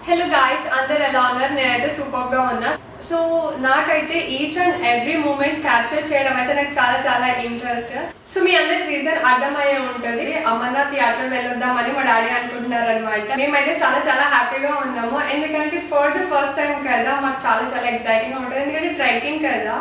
Hello guys, అందరు ఎలా ఉన్నారు? నేనైతే సూపర్గా ఉన్నా. సో నాకైతే each and every moment capture చేయడం అయితే నాకు చాలా చాలా ఇంట్రెస్ట్. సో మీ అందరికి రీజన్ అర్థమయ్యే ఉంటుంది. అమర్నాథ్ యాత్ర వెళ్ళొద్దామని మా డాడీ అనుకుంటున్నారు అనమాట. మేమైతే చాలా చాలా హ్యాపీగా ఉన్నాము, ఎందుకంటే ఫర్ ద ఫస్ట్ టైం కదా, మాకు చాలా చాలా ఎక్సైటింగ్గా ఉంటుంది. ఎందుకంటే ట్రెక్కింగ్ కదా,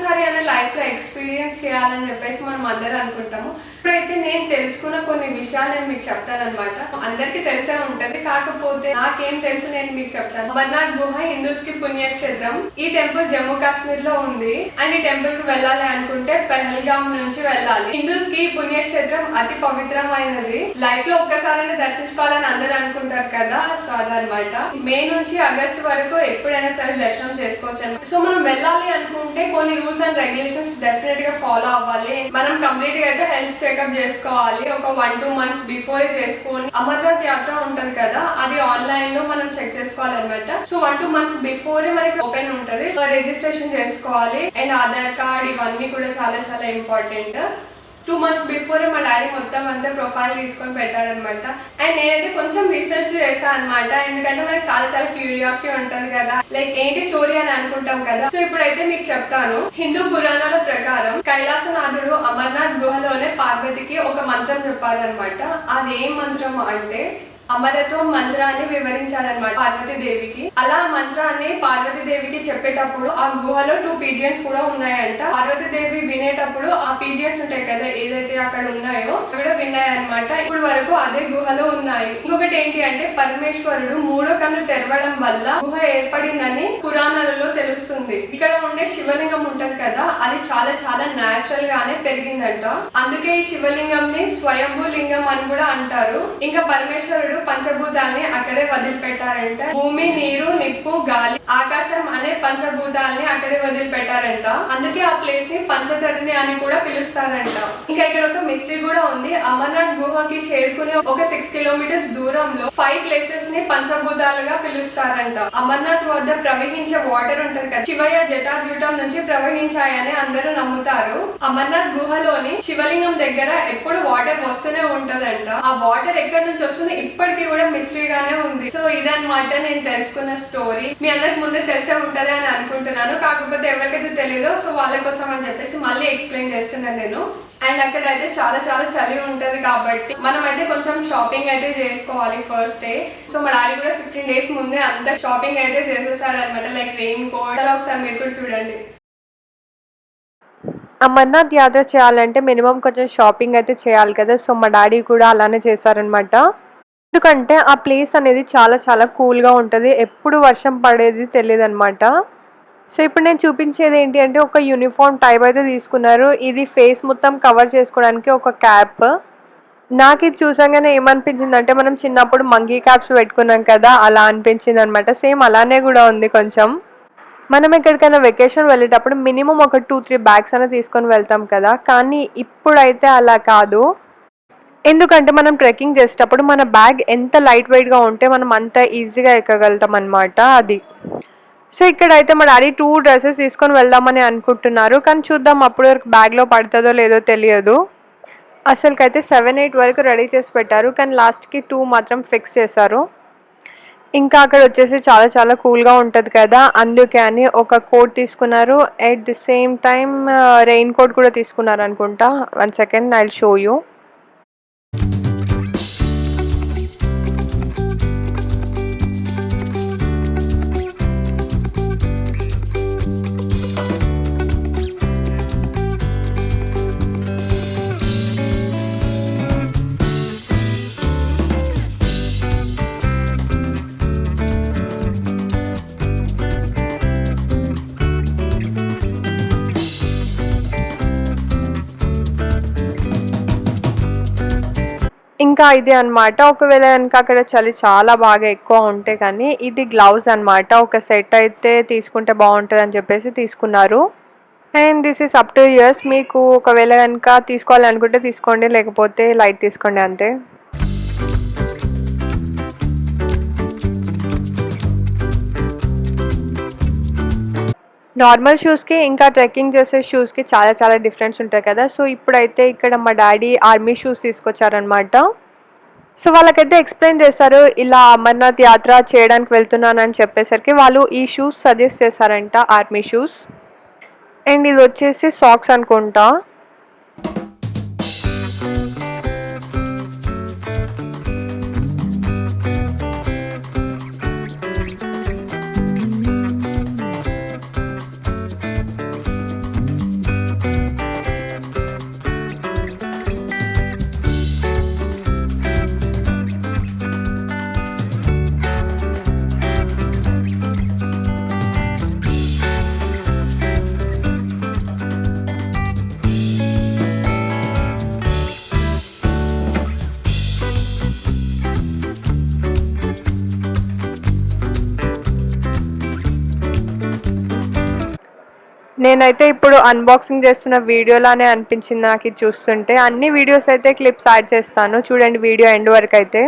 సరే అనే లైఫ్లో ఎక్స్పీరియన్స్ చేయాలని చెప్పేసి మనం అందరూ అనుకుంటాము. ఇప్పుడైతే నేను తెలుసుకున్న కొన్ని విషయాలు నేను మీకు చెప్తానమాట. అందరికీ తెలిసే ఉంటది, కాకపోతే నాకేం తెలుసు నేను మీకు చెప్తాను. అమర్నాథ్ గుహ హిందూస్ కి పుణ్యక్షేత్రం. ఈ టెంపుల్ జమ్మూ కాశ్మీర్ లో ఉంది. అండ్ ఈ టెంపుల్ కి వెళ్ళాలి అనుకుంటే పెహల్గాం నుంచి వెళ్ళాలి. హిందూస్ కి పుణ్యక్షేత్రం అతి పవిత్రమైనది. లైఫ్ లో ఒక్కసారైనా దర్శించుకోవాలని అందరూ అనుకుంటారు కదా, సో అదనమాట. మే నుంచి ఆగస్ట్ వరకు ఎప్పుడైనా సరే దర్శనం చేసుకోవచ్చు. సో మనం వెళ్ళాలి అనుకుంటే కొన్ని రూల్స్ అండ్ రెగ్యులేషన్స్ డెఫినెట్ గా ఫాలో అవ్వాలి. మనం కంప్లీట్ గా అయితే హెల్త్ చెకప్ చేసుకోవాలి. ఒక 1-2 months బిఫోర్ చేసుకొని అమర్నాథ్ యాత్ర ఉంటది కదా, అది ఆన్లైన్ లో మనం చెక్ చేసుకోవాలన్నమాట. సో 1-2 months బిఫోర్ మనకి ఓపెన్ ఉంటది. రిజిస్ట్రేషన్ చేసుకోవాలి. అండ్ ఆధార్ కార్డ్ ఇవన్నీ కూడా చాలా చాలా ఇంపార్టెంట్. 2 months బిఫోర్ మా డాడీ మొత్తం అంతా ప్రొఫైల్ తీసుకొని పెట్టారనమాట. అండ్ నేనైతే కొంచెం రీసెర్చ్ చేశాను అనమాట, ఎందుకంటే మనకి చాలా చాలా క్యూరియాసిటీ ఉంటది కదా, లైక్ ఏంటి స్టోరీ అని అనుకుంటాం కదా. సో ఇప్పుడైతే మీకు చెప్తాను. హిందూ పురాణాల ప్రకారం కైలాసనాథుడు అమర్నాథ్ గుహలోనే పార్వతికి ఒక మంత్రం చెప్పారనమాట. అది ఏం మంత్రం అంటే అమరత్వం మంత్రాన్ని వివరించారనమాట పార్వతీదేవికి. అలా మంత్రాన్ని పార్వతీదేవికి చెప్పేటప్పుడు ఆ గుహలో 2 pigeons కూడా ఉన్నాయంట. పార్వతీదేవి వినేటప్పుడు ఆ pigeons ఉంటాయి కదా, ఏదైతే అక్కడ ఉన్నాయో కూడా విన్నాయన్నమాట. ఇప్పుడు వరకు అదే గుహలో ఉన్నాయి. ఇంకొకటి ఏంటి అంటే పరమేశ్వరుడు 3వ కన్ను తెరవడం వల్ల గుహ ఏర్పడిందని పురాణాలలో తెలుస్తుంది. ఇక్కడ ఉండే శివలింగం ఉంటది కదా, అది చాలా చాలా న్యాచురల్ గానే పెరిగిందంట. అందుకే ఈ శివలింగం ని స్వయంభూ లింగం అని కూడా అంటారు. ఇంకా పరమేశ్వరుడు పంచభూతాల్ని అక్కడే వదిలిపెట్టారంట. భూమి, నీరు, నిప్పు, గాలి, ఆకాశం అనే పంచభూతాల్ని అక్కడే వదిలిపెట్టారంట. అందుకే ఆ ప్లేస్ ని పంచధరణి అని కూడా పిలుస్తారంట. ఇంకా ఇక్కడ ఒక మిస్టరీ కూడా ఉంది. అమర్నాథ్ గుహకి చేరుకునే ఒక 6 kilometers దూరంలో 5 places ని పంచభూతాలుగా పిలుస్తారంట. అమర్నాథ్ వద్ద ప్రవహించే వాటర్ ఉంటారు కదా, శివయ్య జటాజూటం నుంచి ప్రవహించాయని అందరూ నమ్ముతారు. అమర్నాథ్ గుహలోని శివలింగం దగ్గర ఎప్పుడు వాటర్ వస్తూనే ఉంటదంట. ఆ వాటర్ ఎక్కడి నుంచి వస్తుంది ఇప్పటికీ కూడా మిస్టరీగానే ఉంది. సో ఇదన్నమాట నేను తెలుసుకున్న స్టోరీ. మీ అందరికి ముందే తెలిసే ఉంటది అని అనుకుంటున్నాను, కాకపోతే ఎవరికైతే తెలియదో సో వాళ్ళ కోసం అని చెప్పేసి మళ్ళీ ఎక్స్ప్లెయిన్ చేస్తున్నాను నేను. అండ్ అక్కడ అయితే చాలా చాలా చలి ఉంటది కాబట్టి మనం అయితే కొంచెం షాపింగ్ అయితే చేసుకోవాలి ఫస్ట్ డే. సో మా డాడీ కూడా 15 days ముందే అంత షాపింగ్ అయితే చేసేసారు అనమాట, లైక్ రెయిన్ కోట్. అలా ఒకసారి మీరు కూడా చూడండి. అమర్నాథ్ యాత్ర చేయాలంటే మినిమం కొంచెం షాపింగ్ అయితే చేయాలి కదా, సో మా డాడీ కూడా అలానే చేశారనమాట. ఎందుకంటే ఆ ప్లేస్ అనేది చాలా చాలా కూల్గా ఉంటుంది, ఎప్పుడు వర్షం పడేది తెలియదు అనమాట. సో ఇప్పుడు నేను చూపించేది ఏంటి అంటే ఒక యూనిఫామ్ టైప్ అయితే తీసుకున్నారు. ఇది ఫేస్ మొత్తం కవర్ చేసుకోవడానికి ఒక క్యాప్. నాకు ఇది చూసాగానే ఏమనిపించింది అంటే మనం చిన్నప్పుడు మంకీ క్యాప్స్ పెట్టుకున్నాం కదా, అలా అనిపించింది అనమాట. సేమ్ అలానే కూడా ఉంది కొంచెం. మనం ఎక్కడికైనా వెకేషన్ వెళ్ళేటప్పుడు మినిమం ఒక 2-3 bags అనేది తీసుకొని వెళ్తాం కదా, కానీ ఇప్పుడైతే అలా కాదు. ఎందుకంటే మనం ట్రెక్కింగ్ చేసేటప్పుడు మన బ్యాగ్ ఎంత లైట్ వెయిట్గా ఉంటే మనం అంత ఈజీగా ఎక్కగలుగుతాం అనమాట. అది సో ఇక్కడైతే మా డాడీ 2 dresses తీసుకొని వెళ్దామని అనుకుంటున్నారు, కానీ చూద్దాం అప్పుడు వరకు బ్యాగ్లో పడుతుందో లేదో తెలియదు. అసలుకైతే 7-8 వరకు రెడీ చేసి పెట్టారు, కానీ లాస్ట్కి 2 మాత్రం ఫిక్స్ చేశారు. ఇంకా అక్కడ వచ్చేసి చాలా చాలా కూల్గా ఉంటుంది కదా, అందుకే అని ఒక కోట్ తీసుకున్నారు. At the same time rain coat కూడా తీసుకున్నారు అనుకుంటా. 1 second, I will show you. ఇంకా ఇదే అనమాట. ఒకవేళ కనుక అక్కడ చలి చాలా బాగా ఎక్కువ ఉంటే కానీ ఇది గ్లౌజ్ అనమాట, ఒక సెట్ అయితే తీసుకుంటే బాగుంటుంది అని చెప్పేసి తీసుకున్నారు. And this is up two years. మీకు ఒకవేళ కనుక తీసుకోవాలనుకుంటే తీసుకోండి, లేకపోతే లైట్ తీసుకోండి అంతే. నార్మల్ షూస్కి ఇంకా ట్రెక్కింగ్ చేసే షూస్కి చాలా చాలా డిఫరెన్స్ ఉంటాయి కదా. సో ఇప్పుడైతే ఇక్కడ మా డాడీ ఆర్మీ షూస్ తీసుకొచ్చారనమాట. సో వాళ్ళకైతే ఎక్స్ప్లెయిన్ చేశారు ఇలా అమర్నాథ్ యాత్ర చేయడానికి వెళ్తున్నానని చెప్పేసరికి వాళ్ళు ఈ షూస్ సజెస్ట్ చేశారంట, ఆర్మీ షూస్. అండ్ ఇది వచ్చేసి సాక్స్ అనుకుంటా. నేనైతే ఇప్పుడు అన్బాక్సింగ్ చేస్తున్న వీడియోలానే అనిపించింది నాకు ఇది చూస్తుంటే. అన్ని వీడియోస్ అయితే క్లిప్స్ యాడ్ చేస్తాను చూడండి వీడియో ఎండ్ వరకు అయితే.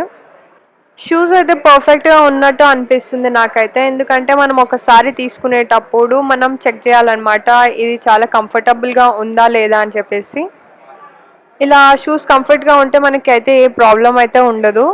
షూస్ అయితే పర్ఫెక్ట్గా ఉన్నట్టు అనిపిస్తుంది నాకైతే, ఎందుకంటే మనం ఒకసారి తీసుకునేటప్పుడు మనం చెక్ చేయాలన్నమాట ఇది చాలా కంఫర్టబుల్గా ఉందా లేదా అని చెప్పేసి. ఇలా షూస్ కంఫర్ట్గా ఉంటే మనకి అయితే ఏ ప్రాబ్లం అయితే ఉండదు.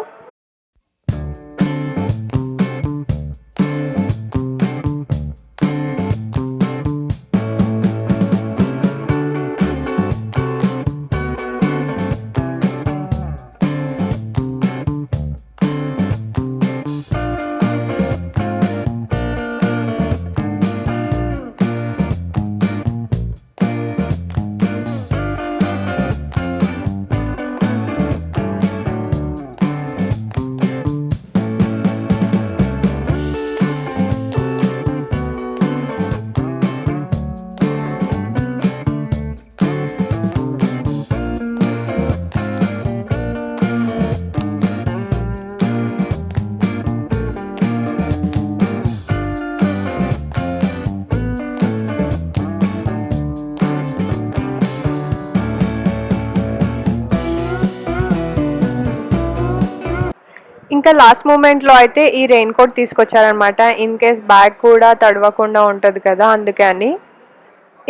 ఇంకా లాస్ట్ మూమెంట్లో అయితే ఈ రెయిన్ కోట్ తీసుకొచ్చారనమాట, ఇన్ కేస్ బ్యాగ్ కూడా తడవకుండా ఉంటుంది కదా అందుకే అని.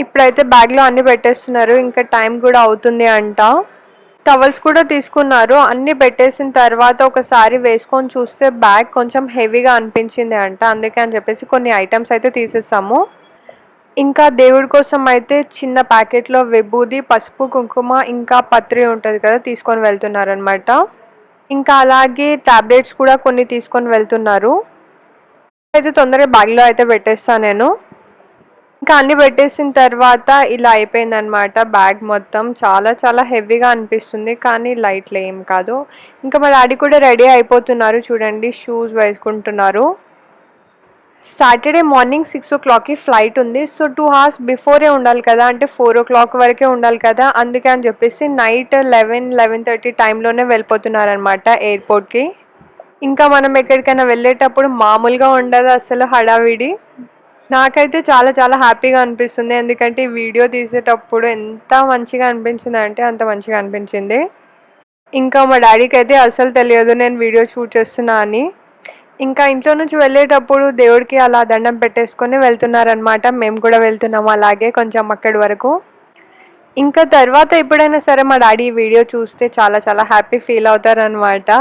ఇప్పుడైతే బ్యాగ్లో అన్నీ పెట్టేస్తున్నారు, ఇంకా టైం కూడా అవుతుంది అంట. టవల్స్ కూడా తీసుకున్నారు. అన్నీ పెట్టేసిన తర్వాత ఒకసారి వేసుకొని చూస్తే బ్యాగ్ కొంచెం హెవీగా అనిపించింది అంట, అందుకే అని చెప్పేసి కొన్ని ఐటమ్స్ అయితే తీసేసాము. ఇంకా దేవుడి కోసం అయితే చిన్న ప్యాకెట్లో విభూది, పసుపు, కుంకుమ ఇంకా పత్రి ఉంటుంది కదా తీసుకొని వెళ్తున్నారనమాట. ఇంకా అలాగే టాబ్లెట్స్ కూడా కొన్ని తీసుకొని వెళ్తున్నారు. అయితే తొందరగా బ్యాగ్లో అయితే పెట్టేస్తాను నేను. ఇంకా అన్నీ పెట్టేసిన తర్వాత ఇలా అయిపోయిందనమాట బ్యాగ్ మొత్తం. చాలా చాలా హెవీగా అనిపిస్తుంది కానీ లైట్లో ఏం కాదు. ఇంకా మా డాడీ కూడా రెడీ అయిపోతున్నారు చూడండి, షూస్ వేసుకుంటున్నారు. సాటర్డే మార్నింగ్ 6 o'clockకి ఫ్లైట్ ఉంది. సో 2 hours బిఫోరే ఉండాలి కదా, అంటే 4 o'clock వరకే ఉండాలి కదా, అందుకే అని చెప్పేసి నైట్ 11-11:30 టైంలోనే వెళ్ళిపోతున్నారనమాట ఎయిర్పోర్ట్కి. ఇంకా మనం ఎక్కడికైనా వెళ్ళేటప్పుడు మామూలుగా ఉండదు అసలు హడావిడి. నాకైతే చాలా చాలా హ్యాపీగా అనిపిస్తుంది, ఎందుకంటే ఈ వీడియో తీసేటప్పుడు ఎంత మంచిగా అనిపించింది అంటే అంత మంచిగా అనిపించింది. ఇంకా మా డాడీకి అయితే అసలు తెలియదు నేను వీడియో షూట్ చేస్తున్నా అని. ఇంకా ఇంట్లో నుంచి వెళ్ళేటప్పుడు దేవుడికి అలా దండం పెట్టేసుకొని వెళ్తున్నారనమాట. మేము కూడా వెళ్తున్నాము అలాగే కొంచెం అక్కడి వరకు. ఇంకా తర్వాత ఎప్పుడైనా సరే మా డాడీ ఈ వీడియో చూస్తే చాలా చాలా హ్యాపీ ఫీల్ అవుతారనమాట.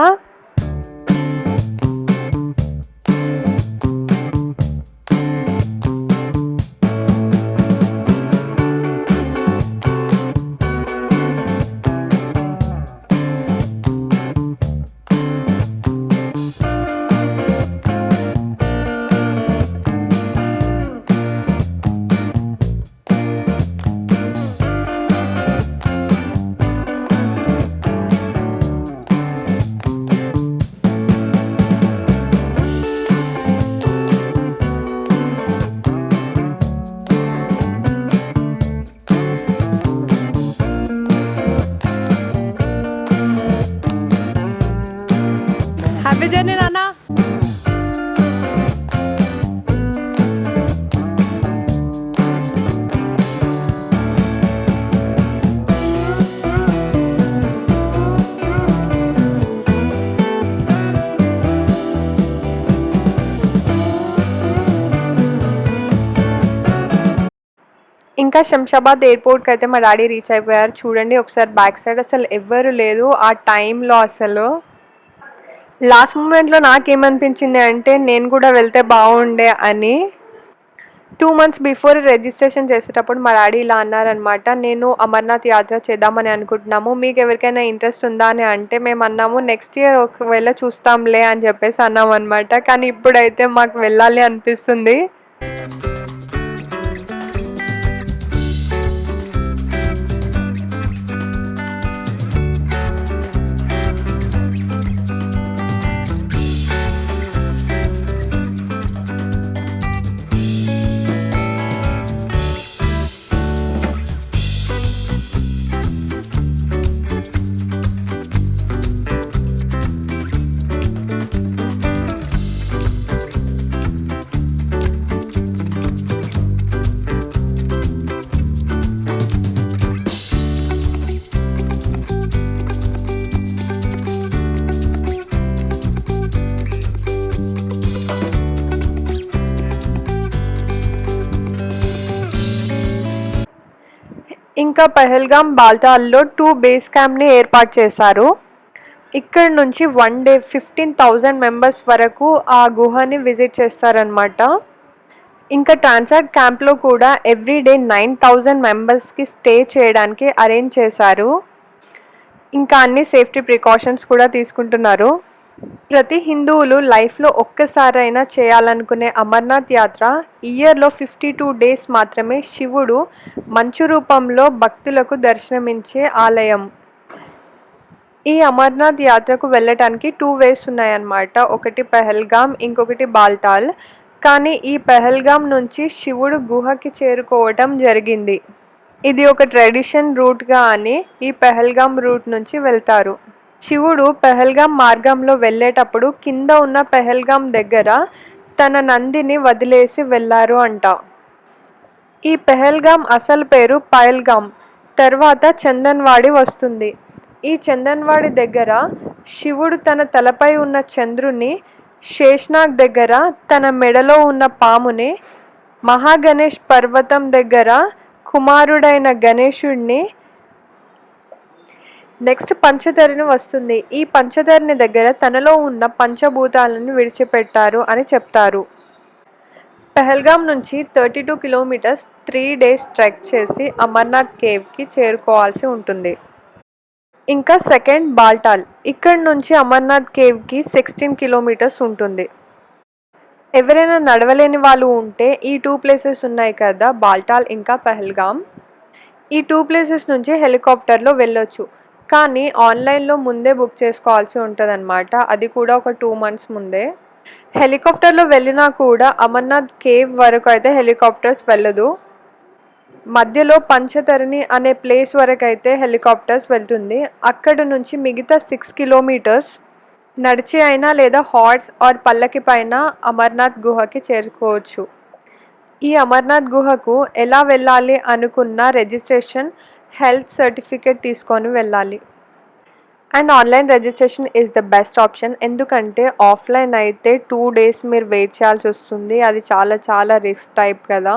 హ్యాపీ జర్నీ నాన్న. ఇంకా శంషాబాద్ ఎయిర్పోర్ట్కి అయితే మా డాడీ రీచ్ అయిపోయారు చూడండి. ఒకసారి బ్యాక్ సైడ్ అసలు ఎవ్వరు లేదు ఆ టైంలో అసలు. లాస్ట్ మూమెంట్లో నాకేమనిపించింది అంటే నేను కూడా వెళ్తే బాగుండే అని. 2 మంత్స్ బిఫోర్ రిజిస్ట్రేషన్ చేసేటప్పుడు మా డాడీ ఇలా అన్నారనమాట, నేను అమర్నాథ్ యాత్ర చేద్దామని అనుకుంటున్నాము, మీకు ఎవరికైనా ఇంట్రెస్ట్ ఉందా అని అంటే మేము అన్నాము నెక్స్ట్ ఇయర్ ఒకవేళ చూస్తాంలే అని చెప్పేసి అన్నాం అనమాట. కానీ ఇప్పుడైతే మాకు వెళ్ళాలి అనిపిస్తుంది. ఇంకా పహల్గామ్ బాల్తాల్లో 2 బేస్ క్యాంప్ని ఏర్పాటు చేశారు. ఇక్కడ నుంచి 1 డే 15,000 మెంబర్స్ వరకు ఆ గుహని విజిట్ చేస్తారనమాట. ఇంకా ట్రాన్సాట్ క్యాంప్లో కూడా ఎవ్రీడే 9,000 మెంబర్స్కి స్టే చేయడానికి అరేంజ్ చేశారు. ఇంకా అన్ని సేఫ్టీ ప్రికాషన్స్ కూడా తీసుకుంటున్నారు. ప్రతి హిందువులు లైఫ్లో ఒక్కసారైనా చేయాలనుకునే అమర్నాథ్ యాత్ర ఇయర్లో 52 డేస్ మాత్రమే శివుడు మంచు రూపంలో భక్తులకు దర్శనమిచ్చే ఆలయం. ఈ అమర్నాథ్ యాత్రకు వెళ్ళటానికి 2 వేస్ ఉన్నాయన్నమాట. ఒకటి పహల్గామ్, ఇంకొకటి బాల్టాల్. కానీ ఈ పహల్గామ్ నుంచి శివుడు గుహకి చేరుకోవటం జరిగింది. ఇది ఒక ట్రెడిషన్ రూట్గా అని ఈ పహల్గామ్ రూట్ నుంచి వెళ్తారు. శివుడు పహల్గామ్ మార్గంలో వెళ్ళేటప్పుడు కింద ఉన్న పహల్గామ్ దగ్గర తన నందిని వదిలేసి వెళ్ళారు అంట. ఈ పహల్గామ్ అసలు పేరు పహల్గామ్, తర్వాత చందన్వాడి వస్తుంది. ఈ చందన్వాడి దగ్గర శివుడు తన తలపై ఉన్న చంద్రుని, శేషనాగ్ దగ్గర తన మెడలో ఉన్న పాముని, మహాగణేష్ పర్వతం దగ్గర కుమారుడైన గణేశుడిని, నెక్స్ట్ పంచధరిని వస్తుంది. ఈ పంచధరిని దగ్గర తనలో ఉన్న పంచభూతాలను విడిచిపెట్టారు అని చెప్తారు. పహల్గామ్ నుంచి 32 కిలోమీటర్స్ 3 డేస్ ట్రెక్ చేసి అమర్నాథ్ కేవ్కి చేరుకోవాల్సి ఉంటుంది. ఇంకా సెకండ్ బాల్టాల్, ఇక్కడ నుంచి అమర్నాథ్ కేవ్కి 16 కిలోమీటర్స్ ఉంటుంది. ఎవరైనా నడవలేని వాళ్ళు ఉంటే ఈ 2 ప్లేసెస్ ఉన్నాయి కదా, బాల్టాల్ ఇంకా పహల్గామ్, ఈ 2 ప్లేసెస్ నుంచి హెలికాప్టర్లో వెళ్ళొచ్చు. కానీ ఆన్లైన్లో ముందే బుక్ చేసుకోవాల్సి ఉంటుంది అనమాట. అది కూడా ఒక 2 మంత్స్ ముందే. హెలికాప్టర్లో వెళ్ళినా కూడా అమర్నాథ్ కేవ్ వరకు అయితే హెలికాప్టర్స్ వెళ్ళదు. మధ్యలో పంచతరణి అనే ప్లేస్ వరకు అయితే హెలికాప్టర్స్ వెళ్తుంది. అక్కడ నుంచి మిగతా 6 కిలోమీటర్స్ నడిచి అయినా లేదా హార్స్ ఆర్ పల్లకి పైన అమర్నాథ్ గుహకి చేరుకోవచ్చు. ఈ అమర్నాథ్ గుహకు ఎలా వెళ్ళాలి అనుకున్న రిజిస్ట్రేషన్, హెల్త్ సర్టిఫికేట్ తీసుకొని వెళ్ళాలి. And online registration is the best option. ఎందుకంటే ఆఫ్లైన్ అయితే 2 డేస్ మీరు వెయిట్ చేయాల్సి వస్తుంది. అది చాలా చాలా రిస్క్ టైప్ కదా.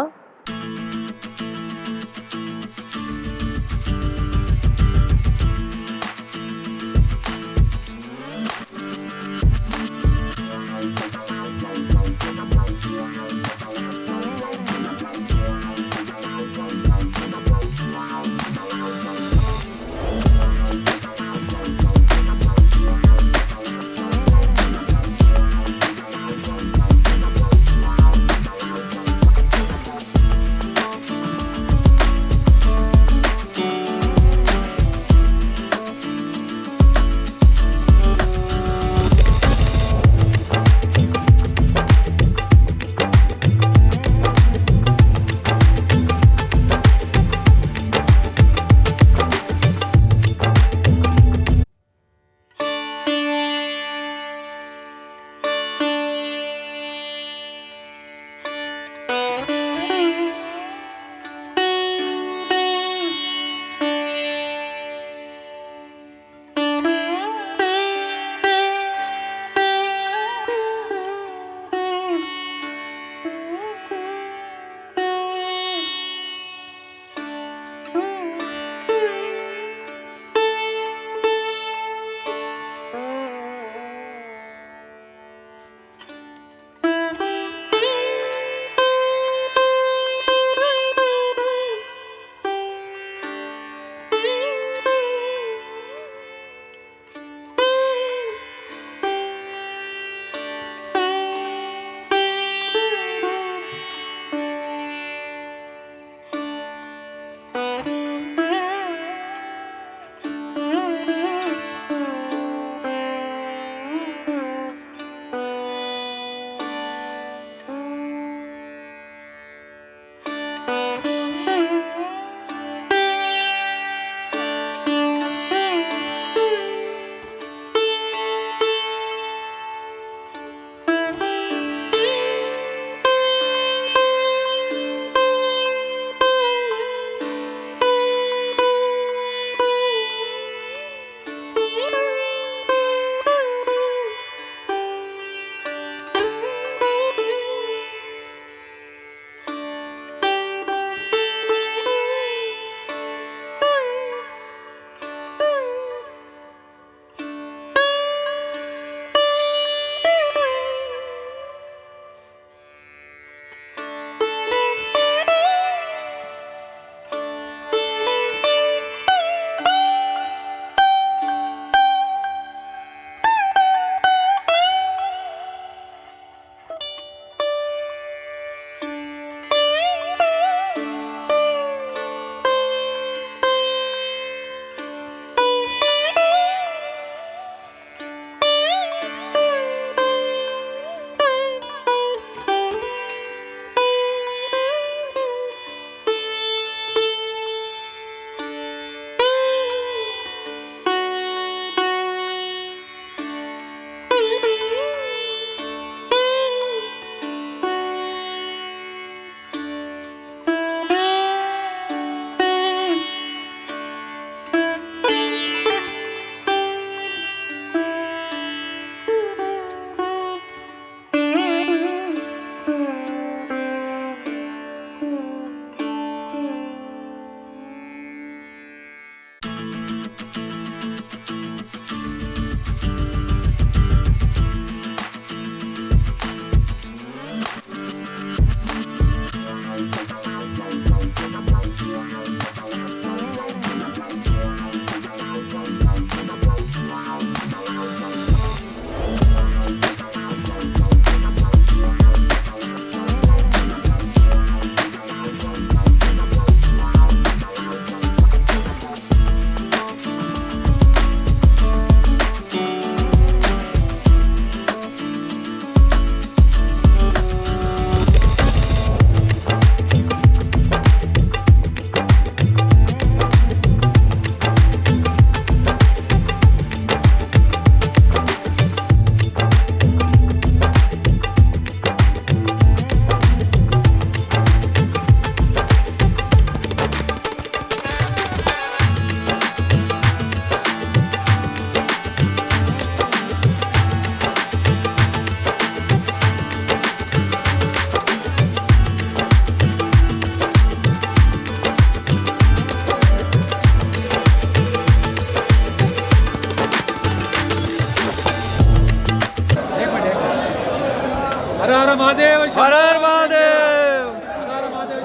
हर हर महादेव,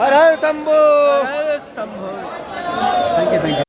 हर हर Shambho, thank you thank you.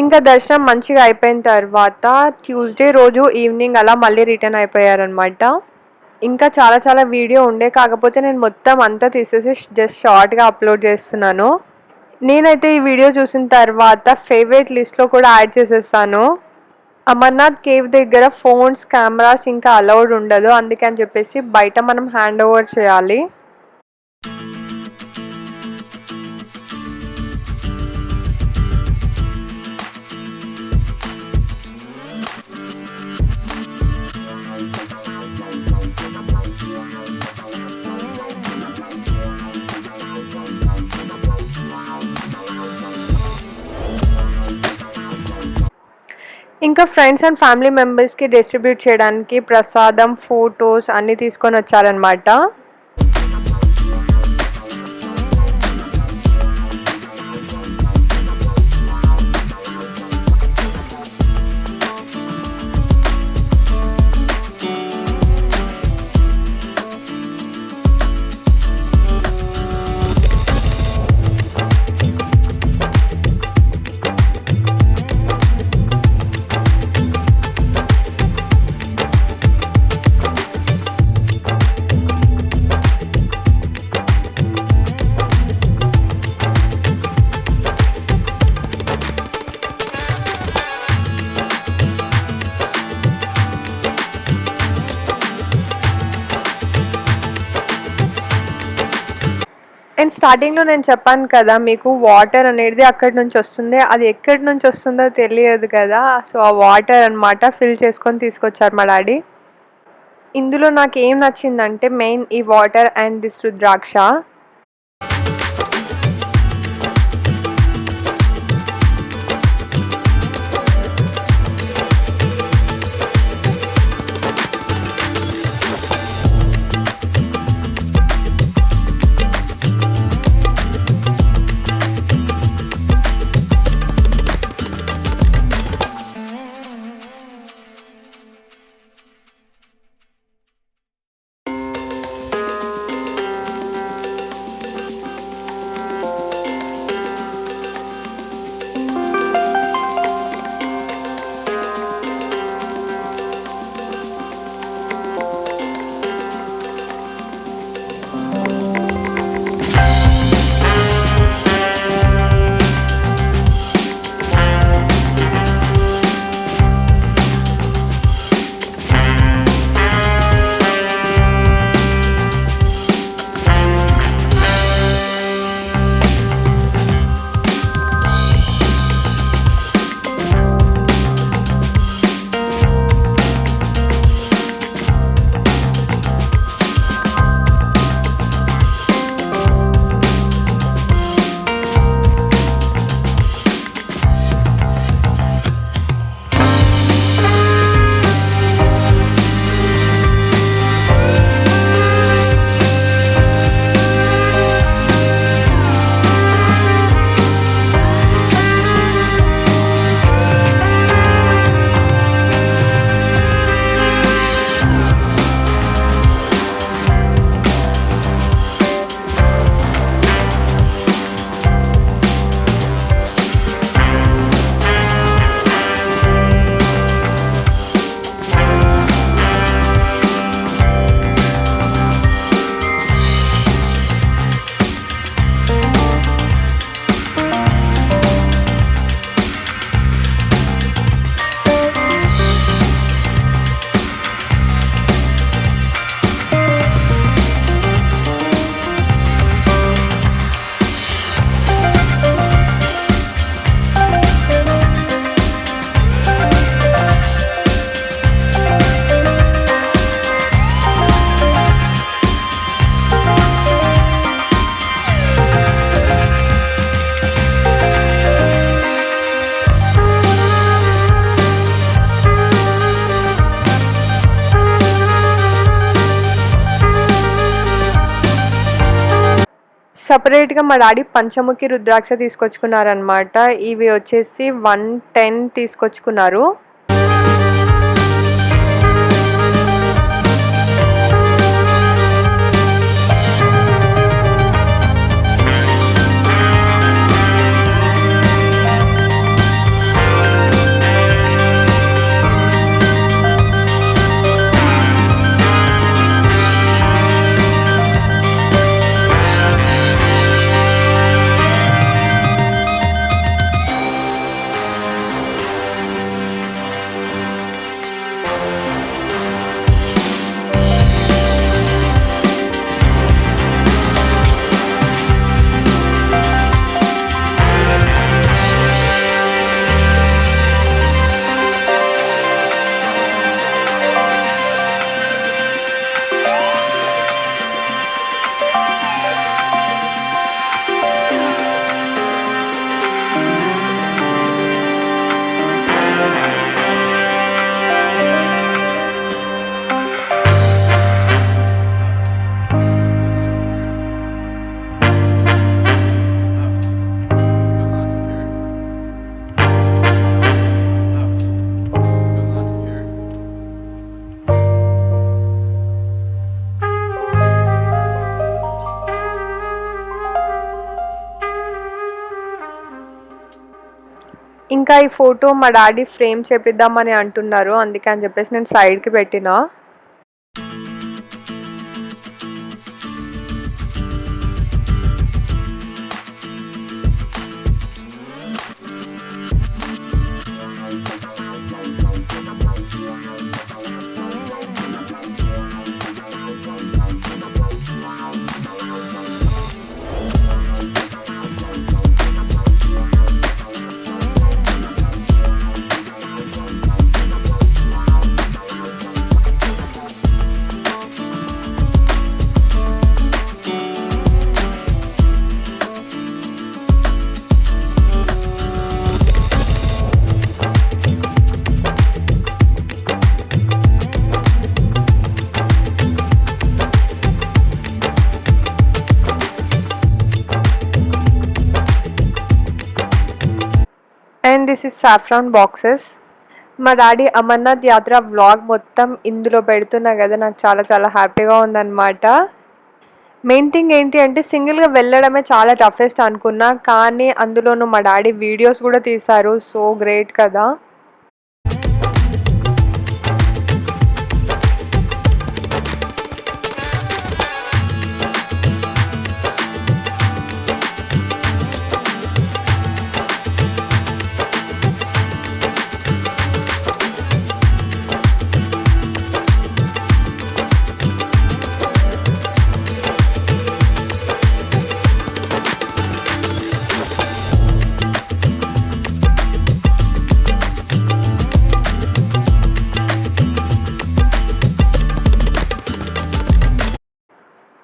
ఇంకా దర్శనం మంచిగా అయిపోయిన తర్వాత ట్యూస్డే రోజు ఈవినింగ్ అలా మళ్ళీ రిటర్న్ అయిపోయారనమాట. ఇంకా చాలా చాలా వీడియో ఉండే, కాకపోతే నేను మొత్తం అంతా తీసేసి జస్ట్ షార్ట్గా అప్లోడ్ చేస్తున్నాను. నేనైతే ఈ వీడియో చూసిన తర్వాత ఫేవరెట్ లిస్ట్లో కూడా యాడ్ చేసేస్తాను. అమర్నాథ్ కేవ్ దగ్గర ఫోన్స్, కెమెరాస్ ఇంకా అలౌడ్ ఉండదు, అందుకని చెప్పేసి బయట మనం హ్యాండ్ ఓవర్ చేయాలి. ఇంకా ఫ్రెండ్స్ అండ్ ఫ్యామిలీ మెంబర్స్కి డిస్ట్రిబ్యూట్ చేయడానికి ప్రసాదం, ఫొటోస్ అన్నీ తీసుకొని వచ్చారనమాట. అండ్ స్టార్టింగ్లో నేను చెప్పాను కదా మీకు వాటర్ అనేది అక్కడి నుంచి వస్తుంది, అది ఎక్కడి నుంచి వస్తుందో తెలియదు కదా. సో ఆ వాటర్ అనమాట ఫిల్ చేసుకొని తీసుకొచ్చారు మా డాడీ. ఇందులో నాకు ఏం నచ్చిందంటే మెయిన్ ఈ వాటర్ అండ్ దిస్ రుద్రాక్ష. సపరేట్గా మా డాడీ పంచముఖి రుద్రాక్ష తీసుకొచ్చుకున్నారనమాట. ఇవి వచ్చేసి 110 తీసుకొచ్చుకున్నారు. ఇంకా ఈ ఫోటో మా డాడీ ఫ్రేమ్ చేపిద్దామని అంటున్నారు, అందుకే అని చెప్పేసి నేను సైడ్కి పెట్టిన. And this is saffron boxes. మా డాడీ అమర్నాథ్ యాత్ర వ్లాగ్ మొత్తం ఇందులో పెడుతున్నా కదా, నాకు చాలా చాలా హ్యాపీగా ఉందన్నమాట. మెయిన్ థింగ్ ఏంటి అంటే సింగిల్గా వెళ్ళడమే చాలా టఫెస్ట్ అనుకున్నా, కానీ అందులోనూ మా డాడీ వీడియోస్ కూడా తీశారు. సో గ్రేట్ కదా.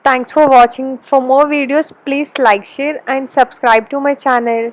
Thanks for watching. For more videos, please like, share and subscribe to my channel.